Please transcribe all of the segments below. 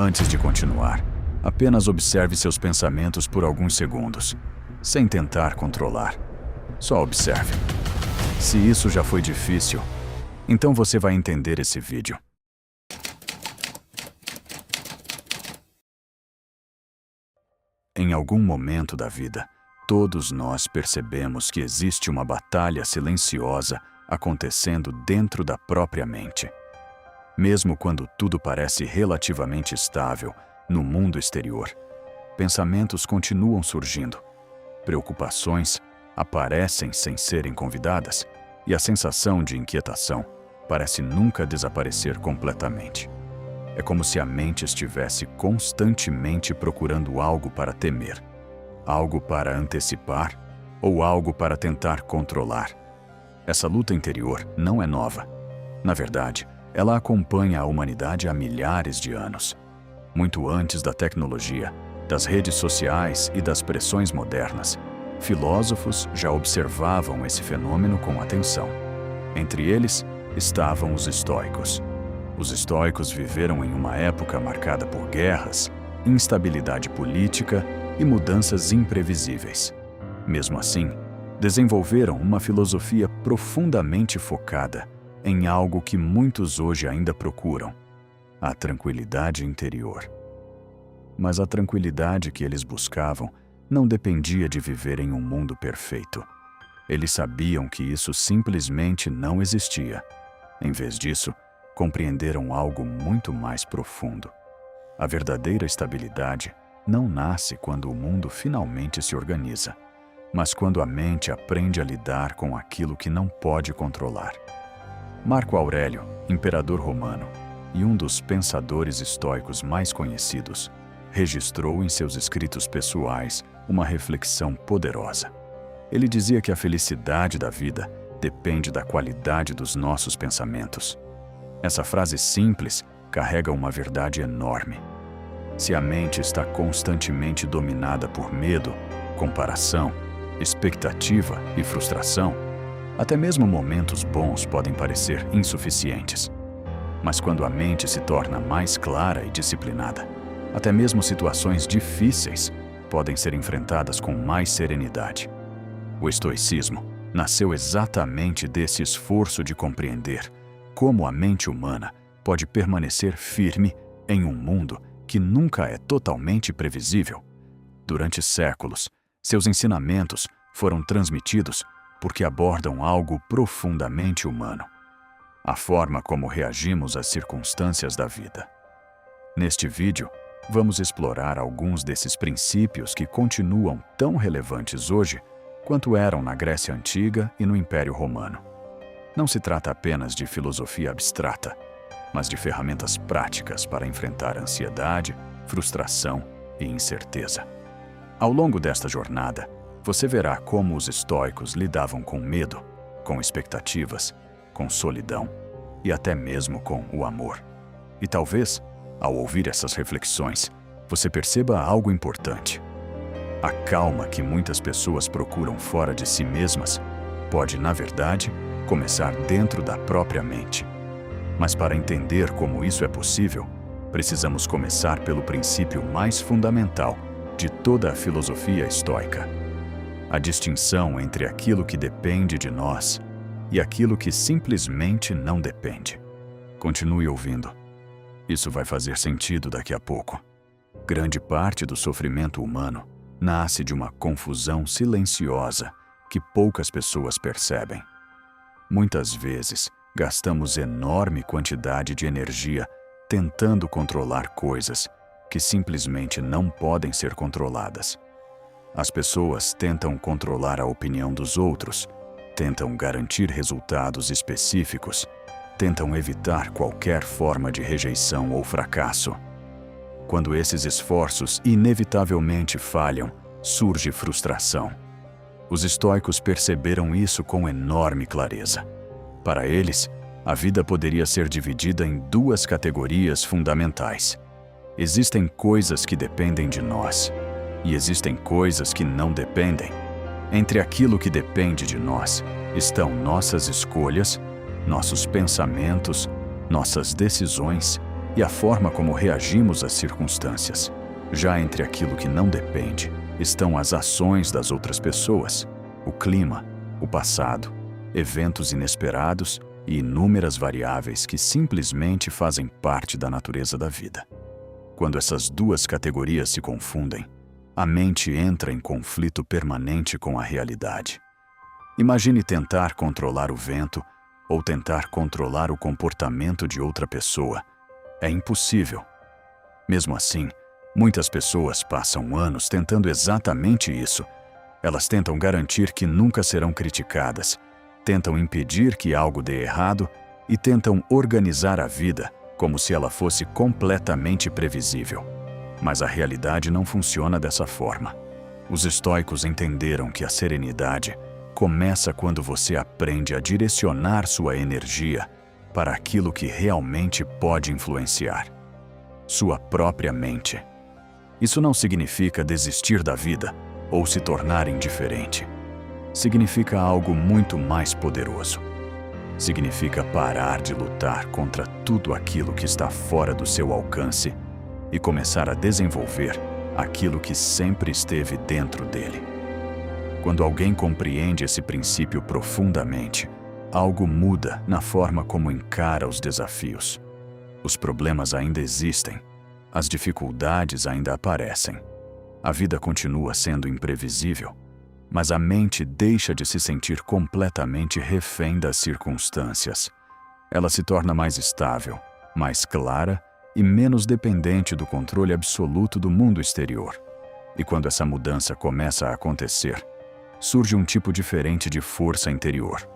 Antes de continuar, apenas observe seus pensamentos por alguns segundos, sem tentar controlar. Só observe. Se isso já foi difícil, então você vai entender esse vídeo. Em algum momento da vida, todos nós percebemos que existe uma batalha silenciosa acontecendo dentro da própria mente. Mesmo quando tudo parece relativamente estável no mundo exterior, pensamentos continuam surgindo. Preocupações aparecem sem serem convidadas e a sensação de inquietação parece nunca desaparecer completamente. É como se a mente estivesse constantemente procurando algo para temer, algo para antecipar ou algo para tentar controlar. Essa luta interior não é nova. Na verdade, ela acompanha a humanidade há milhares de anos. Muito antes da tecnologia, das redes sociais e das pressões modernas, filósofos já observavam esse fenômeno com atenção. Entre eles estavam os estoicos. Os estoicos viveram em uma época marcada por guerras, instabilidade política e mudanças imprevisíveis. Mesmo assim, desenvolveram uma filosofia profundamente focada em algo que muitos hoje ainda procuram: a tranquilidade interior. Mas a tranquilidade que eles buscavam não dependia de viver em um mundo perfeito. Eles sabiam que isso simplesmente não existia. Em vez disso, compreenderam algo muito mais profundo. A verdadeira estabilidade não nasce quando o mundo finalmente se organiza, mas quando a mente aprende a lidar com aquilo que não pode controlar. Marco Aurélio, imperador romano e um dos pensadores estoicos mais conhecidos, registrou em seus escritos pessoais uma reflexão poderosa. Ele dizia que a felicidade da vida depende da qualidade dos nossos pensamentos. Essa frase simples carrega uma verdade enorme. Se a mente está constantemente dominada por medo, comparação, expectativa e frustração, até mesmo momentos bons podem parecer insuficientes. Mas quando a mente se torna mais clara e disciplinada, até mesmo situações difíceis podem ser enfrentadas com mais serenidade. O estoicismo nasceu exatamente desse esforço de compreender como a mente humana pode permanecer firme em um mundo que nunca é totalmente previsível. Durante séculos, seus ensinamentos foram transmitidos porque abordam algo profundamente humano: a forma como reagimos às circunstâncias da vida. Neste vídeo, vamos explorar alguns desses princípios que continuam tão relevantes hoje quanto eram na Grécia Antiga e no Império Romano. Não se trata apenas de filosofia abstrata, mas de ferramentas práticas para enfrentar ansiedade, frustração e incerteza. Ao longo desta jornada, você verá como os estoicos lidavam com medo, com expectativas, com solidão e até mesmo com o amor. E talvez, ao ouvir essas reflexões, você perceba algo importante. A calma que muitas pessoas procuram fora de si mesmas pode, na verdade, começar dentro da própria mente. Mas para entender como isso é possível, precisamos começar pelo princípio mais fundamental de toda a filosofia estoica: a distinção entre aquilo que depende de nós e aquilo que simplesmente não depende. Continue ouvindo. Isso vai fazer sentido daqui a pouco. Grande parte do sofrimento humano nasce de uma confusão silenciosa que poucas pessoas percebem. Muitas vezes, gastamos enorme quantidade de energia tentando controlar coisas que simplesmente não podem ser controladas. As pessoas tentam controlar a opinião dos outros, tentam garantir resultados específicos, tentam evitar qualquer forma de rejeição ou fracasso. Quando esses esforços inevitavelmente falham, surge frustração. Os estoicos perceberam isso com enorme clareza. Para eles, a vida poderia ser dividida em duas categorias fundamentais. Existem coisas que dependem de nós, e existem coisas que não dependem. Entre aquilo que depende de nós estão nossas escolhas, nossos pensamentos, nossas decisões e a forma como reagimos às circunstâncias. Já entre aquilo que não depende, estão as ações das outras pessoas, o clima, o passado, eventos inesperados e inúmeras variáveis que simplesmente fazem parte da natureza da vida. Quando essas duas categorias se confundem, a mente entra em conflito permanente com a realidade. Imagine tentar controlar o vento ou tentar controlar o comportamento de outra pessoa. É impossível. Mesmo assim, muitas pessoas passam anos tentando exatamente isso. Elas tentam garantir que nunca serão criticadas, tentam impedir que algo dê errado e tentam organizar a vida como se ela fosse completamente previsível. Mas a realidade não funciona dessa forma. Os estoicos entenderam que a serenidade começa quando você aprende a direcionar sua energia para aquilo que realmente pode influenciar: sua própria mente. Isso não significa desistir da vida ou se tornar indiferente. Significa algo muito mais poderoso. Significa parar de lutar contra tudo aquilo que está fora do seu alcance e começar a desenvolver aquilo que sempre esteve dentro dele. Quando alguém compreende esse princípio profundamente, algo muda na forma como encara os desafios. Os problemas ainda existem, as dificuldades ainda aparecem. A vida continua sendo imprevisível, mas a mente deixa de se sentir completamente refém das circunstâncias. Ela se torna mais estável, mais clara e menos dependente do controle absoluto do mundo exterior. E quando essa mudança começa a acontecer, surge um tipo diferente de força interior.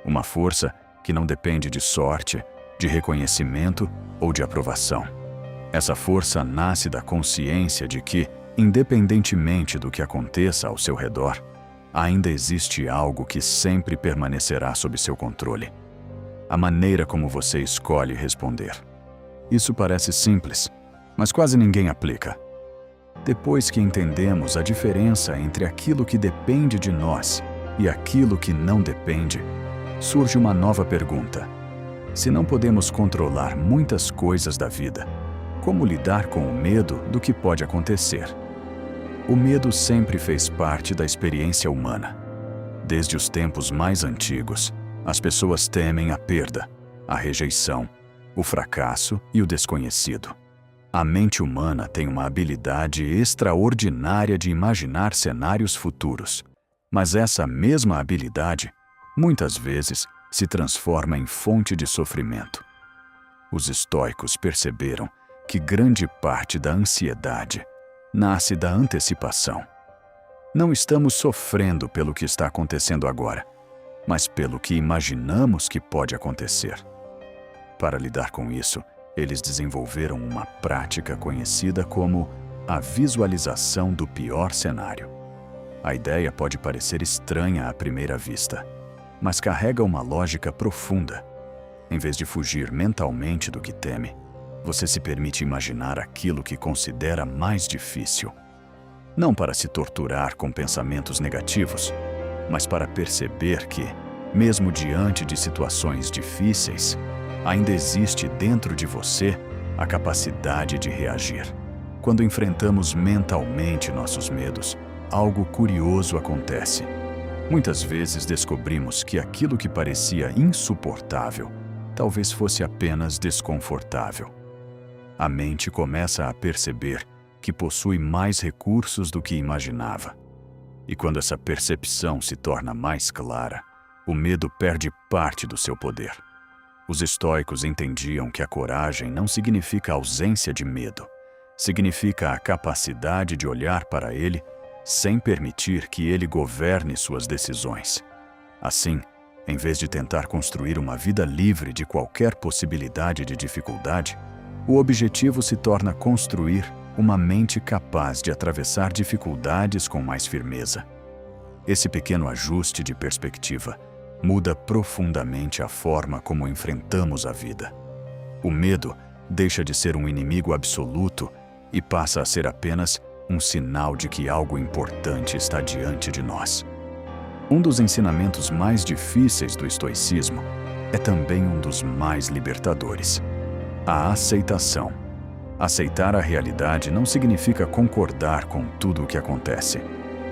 Uma força que não depende de sorte, de reconhecimento ou de aprovação. Essa força nasce da consciência de que, independentemente do que aconteça ao seu redor, ainda existe algo que sempre permanecerá sob seu controle. A maneira como você escolhe responder. Isso parece simples, mas quase ninguém aplica. Depois que entendemos a diferença entre aquilo que depende de nós e aquilo que não depende, surge uma nova pergunta. Se não podemos controlar muitas coisas da vida, como lidar com o medo do que pode acontecer? O medo sempre fez parte da experiência humana. Desde os tempos mais antigos, as pessoas temem a perda, a rejeição, o fracasso e o desconhecido. A mente humana tem uma habilidade extraordinária de imaginar cenários futuros, mas essa mesma habilidade, muitas vezes, se transforma em fonte de sofrimento. Os estoicos perceberam que grande parte da ansiedade nasce da antecipação. Não estamos sofrendo pelo que está acontecendo agora, mas pelo que imaginamos que pode acontecer. Para lidar com isso, eles desenvolveram uma prática conhecida como a visualização do pior cenário. A ideia pode parecer estranha à primeira vista, mas carrega uma lógica profunda. Em vez de fugir mentalmente do que teme, você se permite imaginar aquilo que considera mais difícil. Não para se torturar com pensamentos negativos, mas para perceber que, mesmo diante de situações difíceis, ainda existe dentro de você a capacidade de reagir. Quando enfrentamos mentalmente nossos medos, algo curioso acontece. Muitas vezes descobrimos que aquilo que parecia insuportável talvez fosse apenas desconfortável. A mente começa a perceber que possui mais recursos do que imaginava. E quando essa percepção se torna mais clara, o medo perde parte do seu poder. Os estoicos entendiam que a coragem não significa ausência de medo, significa a capacidade de olhar para ele sem permitir que ele governe suas decisões. Assim, em vez de tentar construir uma vida livre de qualquer possibilidade de dificuldade, o objetivo se torna construir uma mente capaz de atravessar dificuldades com mais firmeza. Esse pequeno ajuste de perspectiva muda profundamente a forma como enfrentamos a vida. O medo deixa de ser um inimigo absoluto e passa a ser apenas um sinal de que algo importante está diante de nós. Um dos ensinamentos mais difíceis do estoicismo é também um dos mais libertadores. A aceitação. Aceitar a realidade não significa concordar com tudo o que acontece.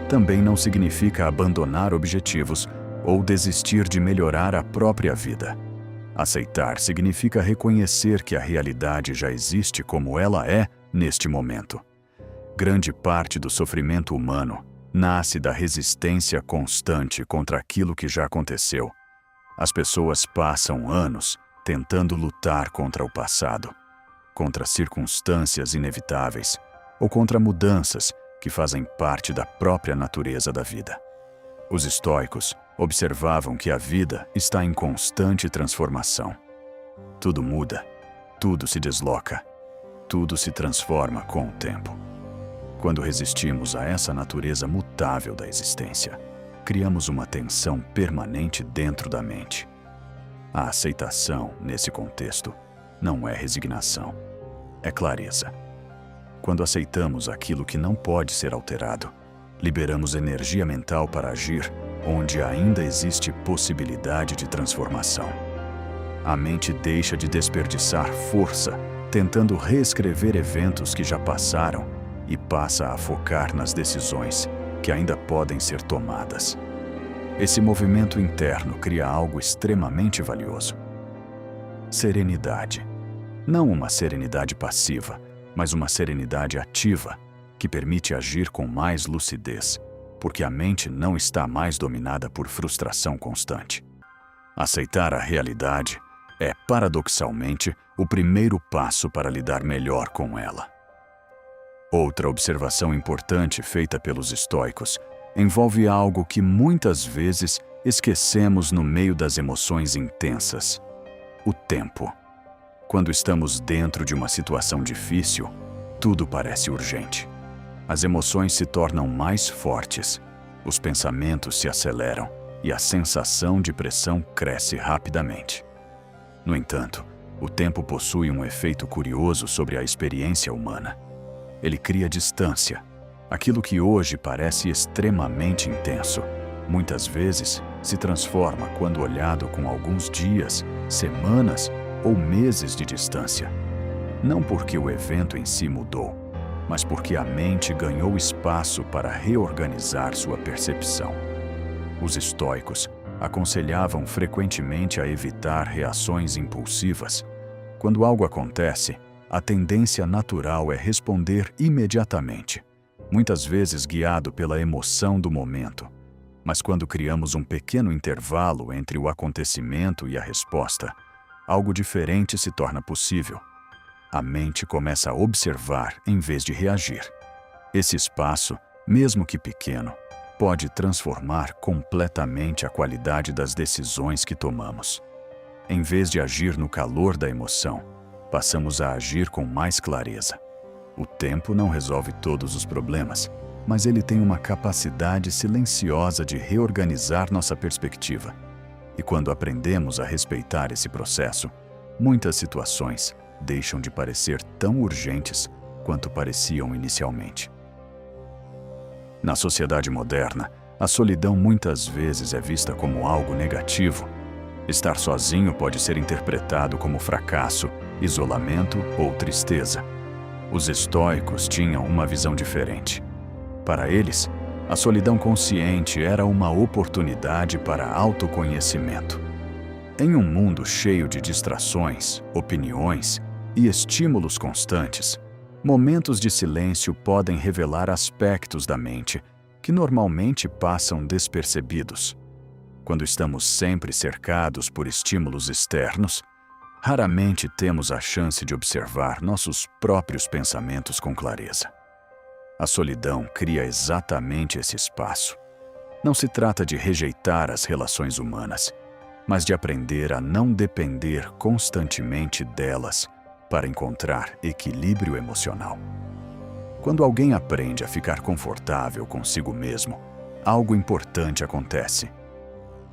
Também não significa abandonar objetivos ou desistir de melhorar a própria vida. Aceitar significa reconhecer que a realidade já existe como ela é neste momento. Grande parte do sofrimento humano nasce da resistência constante contra aquilo que já aconteceu. As pessoas passam anos tentando lutar contra o passado, contra circunstâncias inevitáveis ou contra mudanças que fazem parte da própria natureza da vida. Os estoicos observavam que a vida está em constante transformação. Tudo muda, tudo se desloca, tudo se transforma com o tempo. Quando resistimos a essa natureza mutável da existência, criamos uma tensão permanente dentro da mente. A aceitação, nesse contexto, não é resignação, é clareza. Quando aceitamos aquilo que não pode ser alterado, liberamos energia mental para agir onde ainda existe possibilidade de transformação. A mente deixa de desperdiçar força tentando reescrever eventos que já passaram e passa a focar nas decisões que ainda podem ser tomadas. Esse movimento interno cria algo extremamente valioso. Serenidade. Não uma serenidade passiva, mas uma serenidade ativa, que permite agir com mais lucidez, porque a mente não está mais dominada por frustração constante. Aceitar a realidade é, paradoxalmente, o primeiro passo para lidar melhor com ela. Outra observação importante feita pelos estoicos envolve algo que muitas vezes esquecemos no meio das emoções intensas: o tempo. Quando estamos dentro de uma situação difícil, tudo parece urgente. As emoções se tornam mais fortes, os pensamentos se aceleram e a sensação de pressão cresce rapidamente. No entanto, o tempo possui um efeito curioso sobre a experiência humana. Ele cria distância. Aquilo que hoje parece extremamente intenso, muitas vezes se transforma quando olhado com alguns dias, semanas ou meses de distância. Não porque o evento em si mudou, mas porque a mente ganhou espaço para reorganizar sua percepção. Os estoicos aconselhavam frequentemente a evitar reações impulsivas. Quando algo acontece, a tendência natural é responder imediatamente, muitas vezes guiado pela emoção do momento. Mas quando criamos um pequeno intervalo entre o acontecimento e a resposta, algo diferente se torna possível. A mente começa a observar em vez de reagir. Esse espaço, mesmo que pequeno, pode transformar completamente a qualidade das decisões que tomamos. Em vez de agir no calor da emoção, passamos a agir com mais clareza. O tempo não resolve todos os problemas, mas ele tem uma capacidade silenciosa de reorganizar nossa perspectiva. E quando aprendemos a respeitar esse processo, muitas situações deixam de parecer tão urgentes quanto pareciam inicialmente. Na sociedade moderna, a solidão muitas vezes é vista como algo negativo. Estar sozinho pode ser interpretado como fracasso, isolamento ou tristeza. Os estoicos tinham uma visão diferente. Para eles, a solidão consciente era uma oportunidade para autoconhecimento. Em um mundo cheio de distrações, opiniões e estímulos constantes, momentos de silêncio podem revelar aspectos da mente que normalmente passam despercebidos. Quando estamos sempre cercados por estímulos externos, raramente temos a chance de observar nossos próprios pensamentos com clareza. A solidão cria exatamente esse espaço. Não se trata de rejeitar as relações humanas, mas de aprender a não depender constantemente delas para encontrar equilíbrio emocional. Quando alguém aprende a ficar confortável consigo mesmo, algo importante acontece.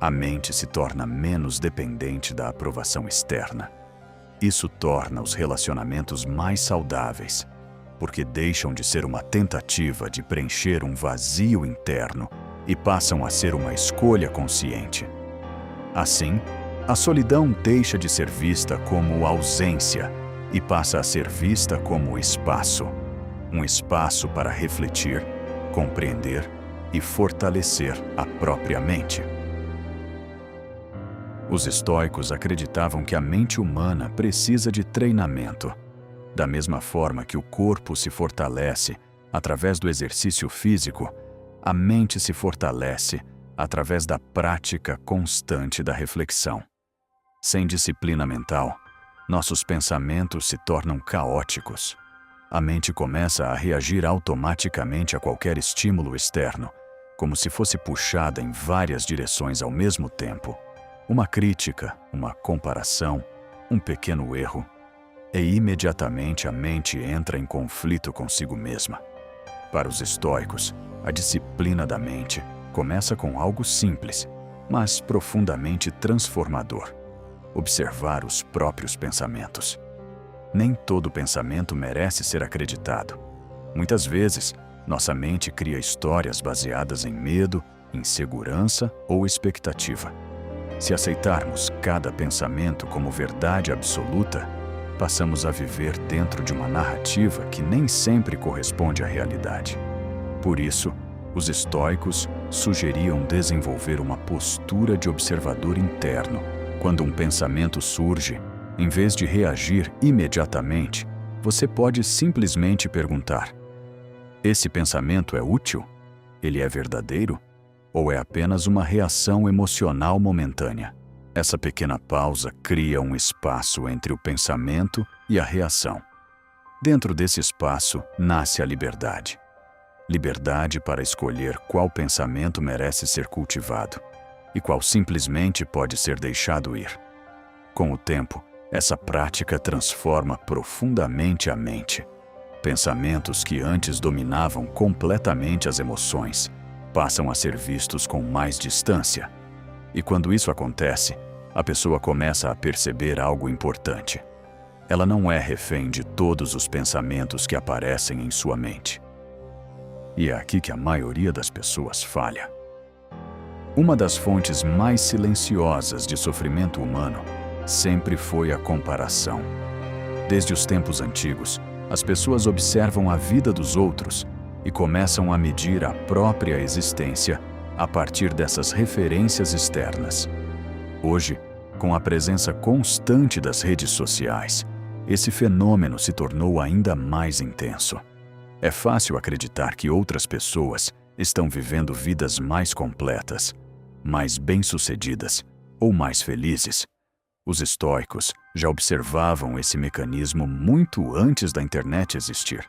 A mente se torna menos dependente da aprovação externa. Isso torna os relacionamentos mais saudáveis, porque deixam de ser uma tentativa de preencher um vazio interno e passam a ser uma escolha consciente. Assim, a solidão deixa de ser vista como ausência e passa a ser vista como espaço, um espaço para refletir, compreender e fortalecer a própria mente. Os estoicos acreditavam que a mente humana precisa de treinamento, da mesma forma que o corpo se fortalece através do exercício físico, a mente se fortalece através da prática constante da reflexão. Sem disciplina mental, nossos pensamentos se tornam caóticos. A mente começa a reagir automaticamente a qualquer estímulo externo, como se fosse puxada em várias direções ao mesmo tempo. Uma crítica, uma comparação, um pequeno erro, e imediatamente a mente entra em conflito consigo mesma. Para os estoicos, a disciplina da mente começa com algo simples, mas profundamente transformador: observar os próprios pensamentos. Nem todo pensamento merece ser acreditado. Muitas vezes, nossa mente cria histórias baseadas em medo, insegurança ou expectativa. Se aceitarmos cada pensamento como verdade absoluta, passamos a viver dentro de uma narrativa que nem sempre corresponde à realidade. Por isso, os estoicos sugeriam desenvolver uma postura de observador interno. Quando um pensamento surge, em vez de reagir imediatamente, você pode simplesmente perguntar: esse pensamento é útil? Ele é verdadeiro? Ou é apenas uma reação emocional momentânea? Essa pequena pausa cria um espaço entre o pensamento e a reação. Dentro desse espaço nasce a liberdade. Liberdade para escolher qual pensamento merece ser cultivado e qual simplesmente pode ser deixado ir. Com o tempo, essa prática transforma profundamente a mente. Pensamentos que antes dominavam completamente as emoções passam a ser vistos com mais distância. E quando isso acontece, a pessoa começa a perceber algo importante. Ela não é refém de todos os pensamentos que aparecem em sua mente. E é aqui que a maioria das pessoas falha. Uma das fontes mais silenciosas de sofrimento humano sempre foi a comparação. Desde os tempos antigos, as pessoas observam a vida dos outros e começam a medir a própria existência a partir dessas referências externas. Hoje, com a presença constante das redes sociais, esse fenômeno se tornou ainda mais intenso. É fácil acreditar que outras pessoas estão vivendo vidas mais completas, mais bem-sucedidas ou mais felizes. Os estoicos já observavam esse mecanismo muito antes da internet existir.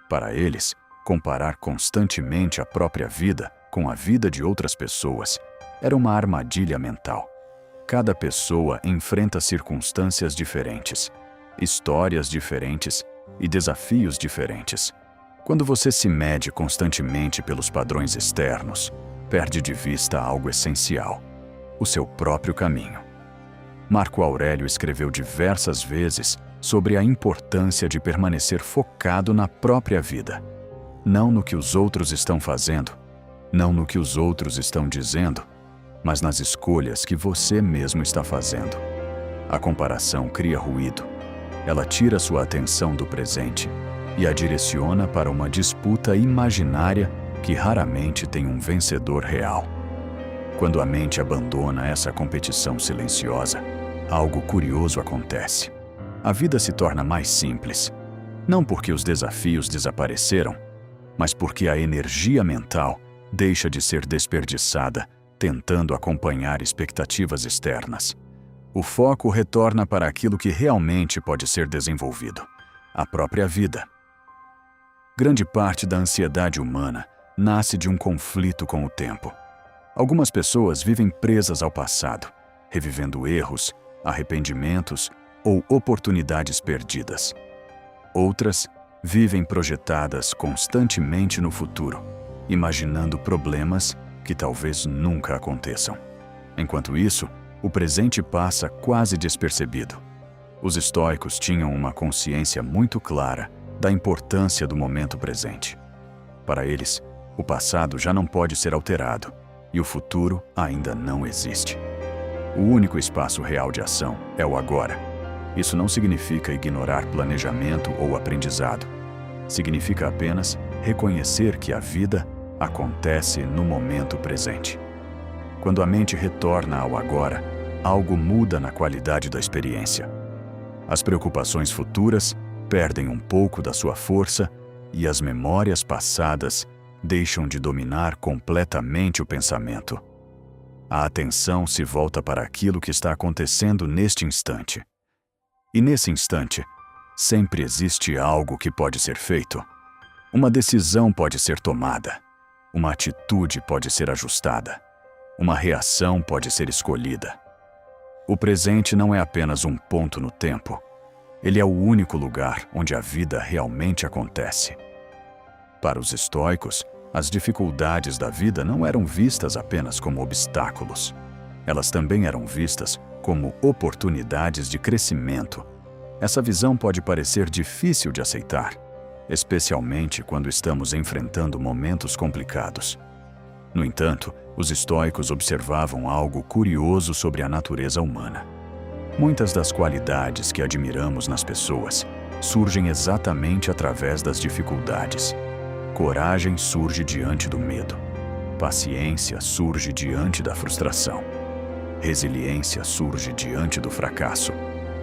Para eles, comparar constantemente a própria vida com a vida de outras pessoas era uma armadilha mental. Cada pessoa enfrenta circunstâncias diferentes, histórias diferentes e desafios diferentes. Quando você se mede constantemente pelos padrões externos, perde de vista algo essencial: o seu próprio caminho. Marco Aurélio escreveu diversas vezes sobre a importância de permanecer focado na própria vida. Não no que os outros estão fazendo, não no que os outros estão dizendo, mas nas escolhas que você mesmo está fazendo. A comparação cria ruído. Ela tira sua atenção do presente e a direciona para uma disputa imaginária que raramente tem um vencedor real. Quando a mente abandona essa competição silenciosa, algo curioso acontece. A vida se torna mais simples, não porque os desafios desapareceram, mas porque a energia mental deixa de ser desperdiçada tentando acompanhar expectativas externas. O foco retorna para aquilo que realmente pode ser desenvolvido: a própria vida. Grande parte da ansiedade humana nasce de um conflito com o tempo. Algumas pessoas vivem presas ao passado, revivendo erros, arrependimentos ou oportunidades perdidas. Outras vivem projetadas constantemente no futuro, imaginando problemas que talvez nunca aconteçam. Enquanto isso, o presente passa quase despercebido. Os estoicos tinham uma consciência muito clara da importância do momento presente. Para eles, o passado já não pode ser alterado e o futuro ainda não existe. O único espaço real de ação é o agora. Isso não significa ignorar planejamento ou aprendizado. Significa apenas reconhecer que a vida acontece no momento presente. Quando a mente retorna ao agora, algo muda na qualidade da experiência. As preocupações futuras perdem um pouco da sua força e as memórias passadas deixam de dominar completamente o pensamento. A atenção se volta para aquilo que está acontecendo neste instante. E nesse instante, sempre existe algo que pode ser feito. Uma decisão pode ser tomada. Uma atitude pode ser ajustada. Uma reação pode ser escolhida. O presente não é apenas um ponto no tempo. Ele é o único lugar onde a vida realmente acontece. Para os estoicos, as dificuldades da vida não eram vistas apenas como obstáculos. Elas também eram vistas como oportunidades de crescimento. Essa visão pode parecer difícil de aceitar, especialmente quando estamos enfrentando momentos complicados. No entanto, os estoicos observavam algo curioso sobre a natureza humana. Muitas das qualidades que admiramos nas pessoas surgem exatamente através das dificuldades. Coragem surge diante do medo. Paciência surge diante da frustração. Resiliência surge diante do fracasso.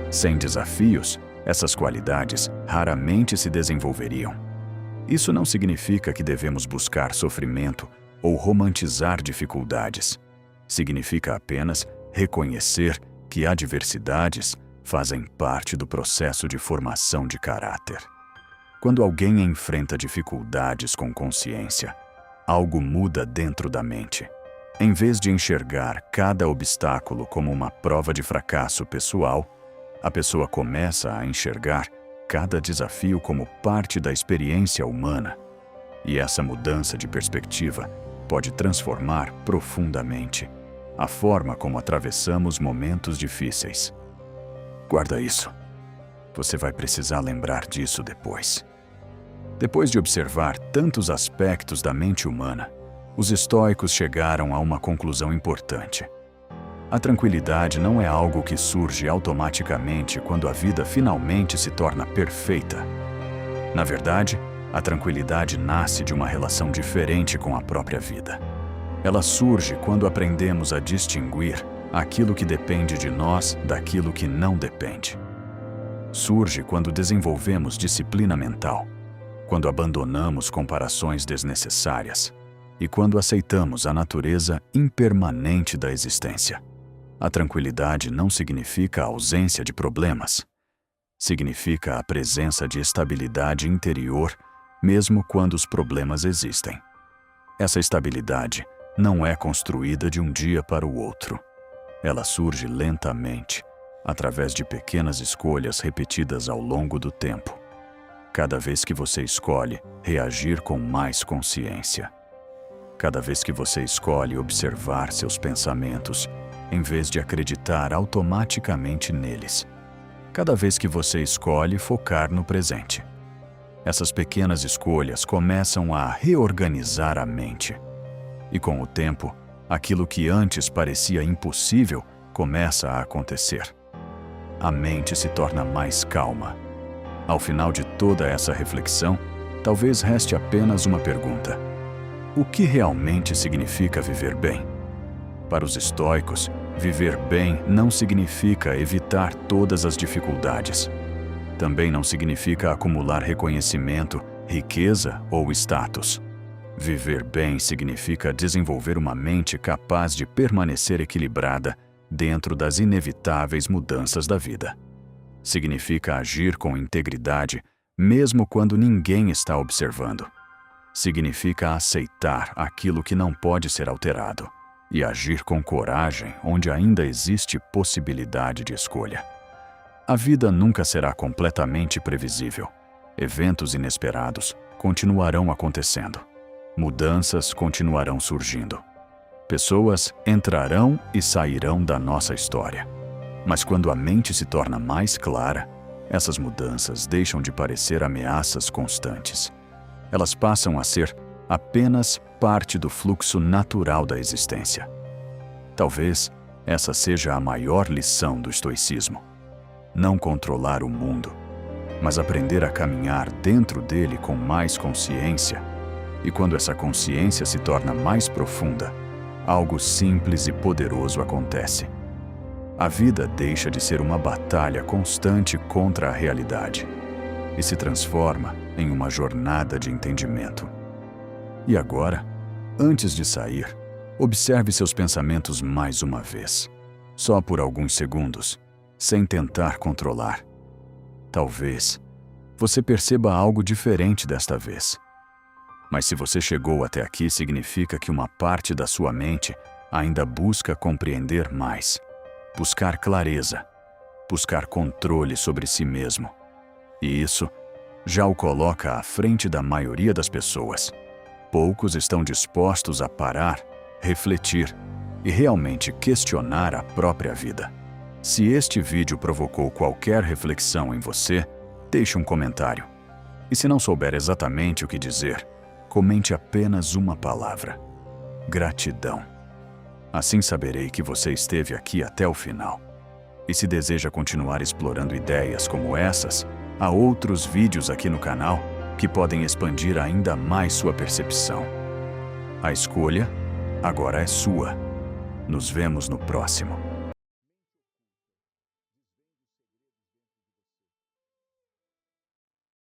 Sem desafios, essas qualidades raramente se desenvolveriam. Isso não significa que devemos buscar sofrimento ou romantizar dificuldades. Significa apenas reconhecer que adversidades fazem parte do processo de formação de caráter. Quando alguém enfrenta dificuldades com consciência, algo muda dentro da mente. Em vez de enxergar cada obstáculo como uma prova de fracasso pessoal, a pessoa começa a enxergar cada desafio como parte da experiência humana. E essa mudança de perspectiva pode transformar profundamente a forma como atravessamos momentos difíceis. Guarda isso. Você vai precisar lembrar disso depois. Depois de observar tantos aspectos da mente humana, os estoicos chegaram a uma conclusão importante. A tranquilidade não é algo que surge automaticamente quando a vida finalmente se torna perfeita. Na verdade, a tranquilidade nasce de uma relação diferente com a própria vida. Ela surge quando aprendemos a distinguir aquilo que depende de nós daquilo que não depende. Surge quando desenvolvemos disciplina mental, quando abandonamos comparações desnecessárias e quando aceitamos a natureza impermanente da existência. A tranquilidade não significa a ausência de problemas. Significa a presença de estabilidade interior, mesmo quando os problemas existem. Essa estabilidade não é construída de um dia para o outro. Ela surge lentamente, através de pequenas escolhas repetidas ao longo do tempo. Cada vez que você escolhe reagir com mais consciência. Cada vez que você escolhe observar seus pensamentos, em vez de acreditar automaticamente neles. Cada vez que você escolhe focar no presente. Essas pequenas escolhas começam a reorganizar a mente. E com o tempo, aquilo que antes parecia impossível começa a acontecer. A mente se torna mais calma. Ao final de toda essa reflexão, talvez reste apenas uma pergunta: o que realmente significa viver bem? Para os estoicos, viver bem não significa evitar todas as dificuldades. Também não significa acumular reconhecimento, riqueza ou status. Viver bem significa desenvolver uma mente capaz de permanecer equilibrada dentro das inevitáveis mudanças da vida. Significa agir com integridade, mesmo quando ninguém está observando. Significa aceitar aquilo que não pode ser alterado e agir com coragem onde ainda existe possibilidade de escolha. A vida nunca será completamente previsível. Eventos inesperados continuarão acontecendo. Mudanças continuarão surgindo. Pessoas entrarão e sairão da nossa história. Mas quando a mente se torna mais clara, essas mudanças deixam de parecer ameaças constantes. Elas passam a ser apenas parte do fluxo natural da existência. Talvez essa seja a maior lição do estoicismo. Não controlar o mundo, mas aprender a caminhar dentro dele com mais consciência. E quando essa consciência se torna mais profunda, algo simples e poderoso acontece. A vida deixa de ser uma batalha constante contra a realidade e se transforma em uma jornada de entendimento. E agora, antes de sair, observe seus pensamentos mais uma vez, só por alguns segundos, sem tentar controlar. Talvez você perceba algo diferente desta vez. Mas se você chegou até aqui, significa que uma parte da sua mente ainda busca compreender mais, buscar clareza, buscar controle sobre si mesmo. E isso já o coloca à frente da maioria das pessoas. Poucos estão dispostos a parar, refletir e realmente questionar a própria vida. Se este vídeo provocou qualquer reflexão em você, deixe um comentário. E se não souber exatamente o que dizer, comente apenas uma palavra: gratidão. Assim saberei que você esteve aqui até o final. E se deseja continuar explorando ideias como essas, há outros vídeos aqui no canal que podem expandir ainda mais sua percepção. A escolha agora é sua. Nos vemos no próximo.